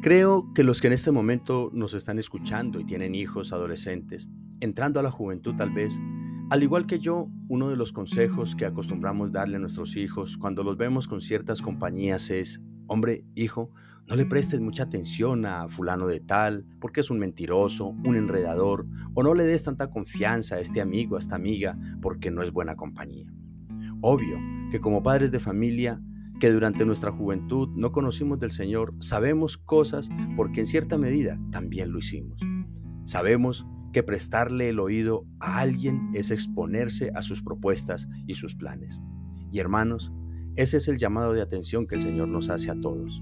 Creo que los que en este momento nos están escuchando y tienen hijos adolescentes, entrando a la juventud tal vez, al igual que yo, uno de los consejos que acostumbramos darle a nuestros hijos cuando los vemos con ciertas compañías es, hombre, hijo, no le prestes mucha atención a fulano de tal, porque es un mentiroso, un enredador, o no le des tanta confianza a este amigo, a esta amiga, porque no es buena compañía. Obvio que como padres de familia que durante nuestra juventud no conocimos del Señor, sabemos cosas porque en cierta medida también lo hicimos. Sabemos que prestarle el oído a alguien es exponerse a sus propuestas y sus planes. Y hermanos, ese es el llamado de atención que el Señor nos hace a todos.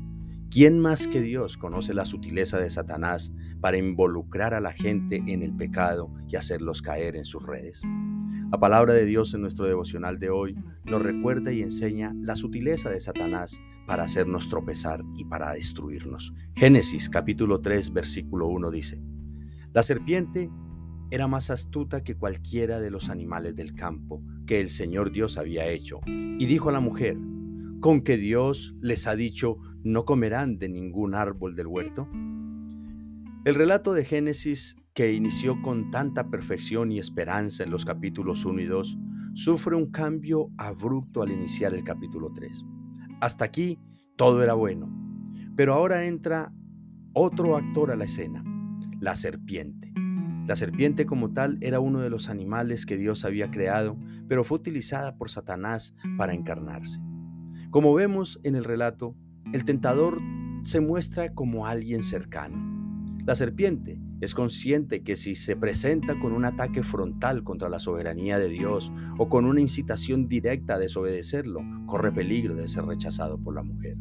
¿Quién más que Dios conoce la sutileza de Satanás para involucrar a la gente en el pecado y hacerlos caer en sus redes? La palabra de Dios en nuestro devocional de hoy nos recuerda y enseña la sutileza de Satanás para hacernos tropezar y para destruirnos. Génesis capítulo 3 versículo 1 dice: La serpiente era más astuta que cualquiera de los animales del campo que el Señor Dios había hecho, y dijo a la mujer: ¿Con que Dios les ha dicho no comerán de ningún árbol del huerto? El relato de Génesis, que inició con tanta perfección y esperanza en los capítulos 1 y 2, sufre un cambio abrupto al iniciar el capítulo 3. Hasta aquí todo era bueno, pero ahora entra otro actor a la escena: la serpiente. La serpiente como tal era uno de los animales que Dios había creado, pero fue utilizada por Satanás para encarnarse. Como vemos en el relato, el tentador se muestra como alguien cercano. La serpiente es consciente que si se presenta con un ataque frontal contra la soberanía de Dios o con una incitación directa a desobedecerlo, corre peligro de ser rechazado por la mujer.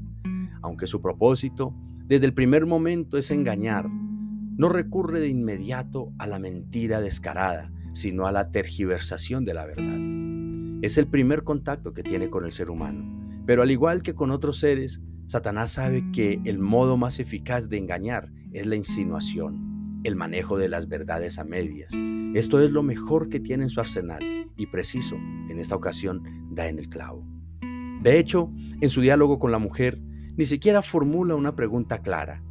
Aunque su propósito desde el primer momento es engañar, no recurre de inmediato a la mentira descarada, sino a la tergiversación de la verdad. Es el primer contacto que tiene con el ser humano, pero al igual que con otros seres, Satanás sabe que el modo más eficaz de engañar es la insinuación, el manejo de las verdades a medias. Esto es lo mejor que tiene en su arsenal y preciso, en esta ocasión, da en el clavo. De hecho, en su diálogo con la mujer, ni siquiera formula una pregunta clara.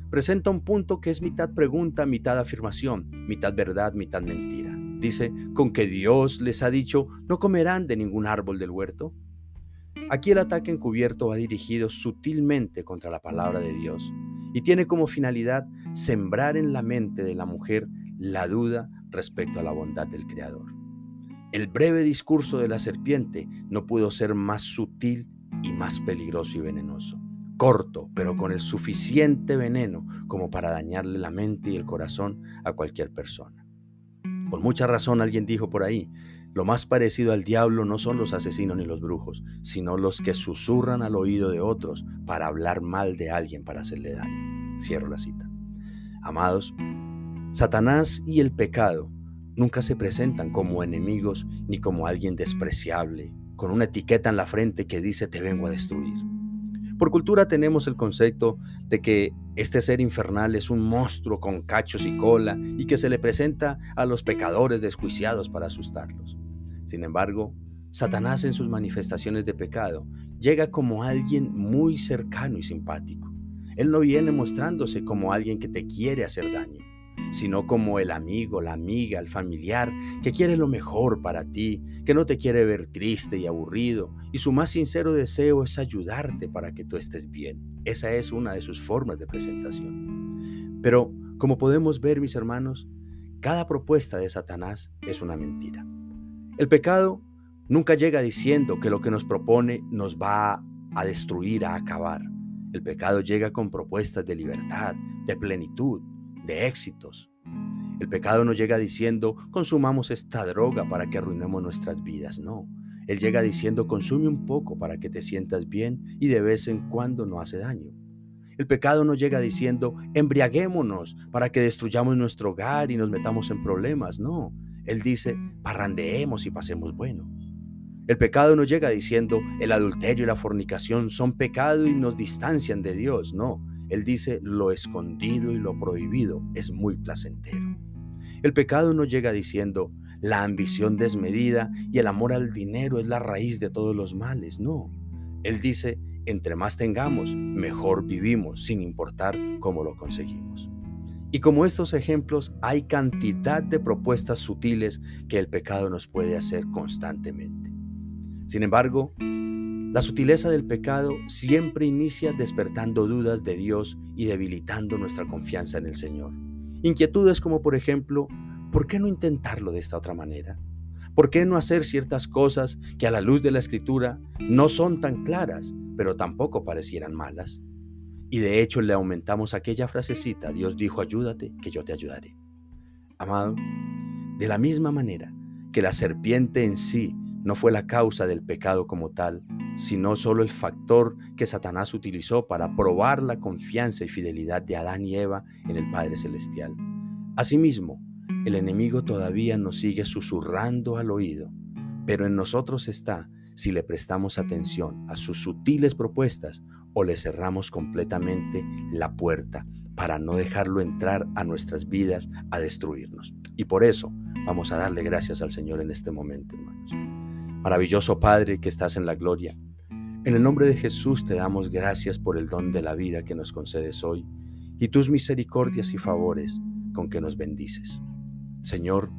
Presenta un punto que es mitad pregunta, mitad afirmación, mitad verdad, mitad mentira. Dice: ¿con que Dios les ha dicho no comerán de ningún árbol del huerto? Aquí el ataque encubierto va dirigido sutilmente contra la palabra de Dios y tiene como finalidad sembrar en la mente de la mujer la duda respecto a la bondad del Creador. El breve discurso de la serpiente no pudo ser más sutil y más peligroso y venenoso. Corto, pero con el suficiente veneno como para dañarle la mente y el corazón a cualquier persona. Con mucha razón alguien dijo por ahí: lo más parecido al diablo no son los asesinos ni los brujos, sino los que susurran al oído de otros para hablar mal de alguien para hacerle daño. Cierro la cita. Amados, Satanás y el pecado nunca se presentan como enemigos ni como alguien despreciable, con una etiqueta en la frente que dice te vengo a destruir. Por cultura tenemos el concepto de que este ser infernal es un monstruo con cachos y cola y que se le presenta a los pecadores desjuiciados para asustarlos. Sin embargo, Satanás en sus manifestaciones de pecado llega como alguien muy cercano y simpático. Él no viene mostrándose como alguien que te quiere hacer daño, sino como el amigo, la amiga, el familiar que quiere lo mejor para ti, que no te quiere ver triste y aburrido, y su más sincero deseo es ayudarte para que tú estés bien. Esa es una de sus formas de presentación. Pero, como podemos ver, mis hermanos, cada propuesta de Satanás es una mentira. El pecado nunca llega diciendo que lo que nos propone nos va a destruir, a acabar. El pecado llega con propuestas de libertad, de plenitud, de éxitos. El pecado no llega diciendo consumamos esta droga para que arruinemos nuestras vidas, no. Él llega diciendo consume un poco para que te sientas bien y de vez en cuando no hace daño. El pecado no llega diciendo embriaguémonos para que destruyamos nuestro hogar y nos metamos en problemas, no. Él dice parrandeemos y pasemos bueno. El pecado no llega diciendo el adulterio y la fornicación son pecado y nos distancian de Dios, no. Él dice lo escondido y lo prohibido es muy placentero. El pecado no llega diciendo la ambición desmedida y el amor al dinero es la raíz de todos los males, no. Él dice entre más tengamos, mejor vivimos, sin importar cómo lo conseguimos. Y como estos ejemplos, hay cantidad de propuestas sutiles que el pecado nos puede hacer constantemente. Sin embargo, la sutileza del pecado siempre inicia despertando dudas de Dios y debilitando nuestra confianza en el Señor. Inquietudes como, por ejemplo, ¿por qué no intentarlo de esta otra manera? ¿Por qué no hacer ciertas cosas que a la luz de la Escritura no son tan claras, pero tampoco parecieran malas? Y de hecho le aumentamos aquella frasecita: Dios dijo, ayúdate, que yo te ayudaré. Amado, de la misma manera que la serpiente en sí no fue la causa del pecado como tal, sino solo el factor que Satanás utilizó para probar la confianza y fidelidad de Adán y Eva en el Padre Celestial. Asimismo, el enemigo todavía nos sigue susurrando al oído, pero en nosotros está si le prestamos atención a sus sutiles propuestas o le cerramos completamente la puerta para no dejarlo entrar a nuestras vidas a destruirnos. Y por eso vamos a darle gracias al Señor en este momento, hermanos. Maravilloso Padre que estás en la gloria, en el nombre de Jesús te damos gracias por el don de la vida que nos concedes hoy y tus misericordias y favores con que nos bendices. Señor,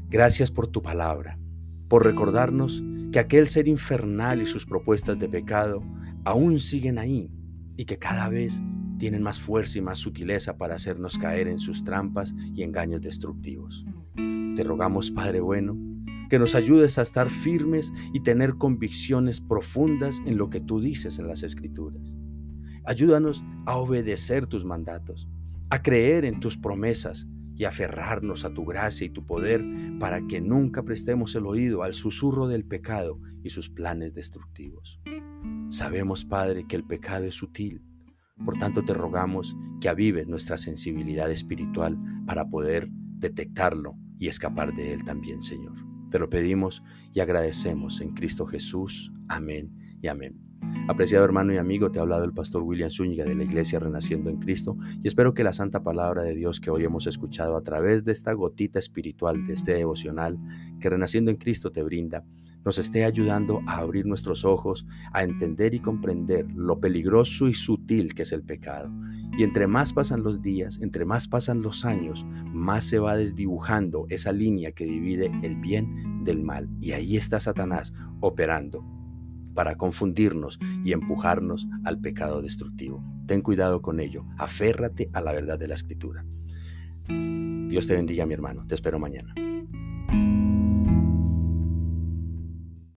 gracias por tu palabra, por recordarnos que aquel ser infernal y sus propuestas de pecado aún siguen ahí y que cada vez tienen más fuerza y más sutileza para hacernos caer en sus trampas y engaños destructivos. Te rogamos, Padre bueno, que nos ayudes a estar firmes y tener convicciones profundas en lo que tú dices en las Escrituras. Ayúdanos a obedecer tus mandatos, a creer en tus promesas y aferrarnos a tu gracia y tu poder para que nunca prestemos el oído al susurro del pecado y sus planes destructivos. Sabemos, Padre, que el pecado es sutil, por tanto te rogamos que avives nuestra sensibilidad espiritual para poder detectarlo y escapar de él también, Señor. Te lo pedimos y agradecemos en Cristo Jesús. Amén y amén. Apreciado hermano y amigo, te ha hablado el pastor William Zúñiga de la Iglesia Renaciendo en Cristo y espero que la santa palabra de Dios que hoy hemos escuchado a través de esta gotita espiritual, de este devocional que Renaciendo en Cristo te brinda, nos esté ayudando a abrir nuestros ojos, a entender y comprender lo peligroso y sutil que es el pecado. Y entre más pasan los días, entre más pasan los años, más se va desdibujando esa línea que divide el bien del mal. Y ahí está Satanás operando para confundirnos y empujarnos al pecado destructivo. Ten cuidado con ello, aférrate a la verdad de la Escritura. Dios te bendiga, mi hermano, te espero mañana.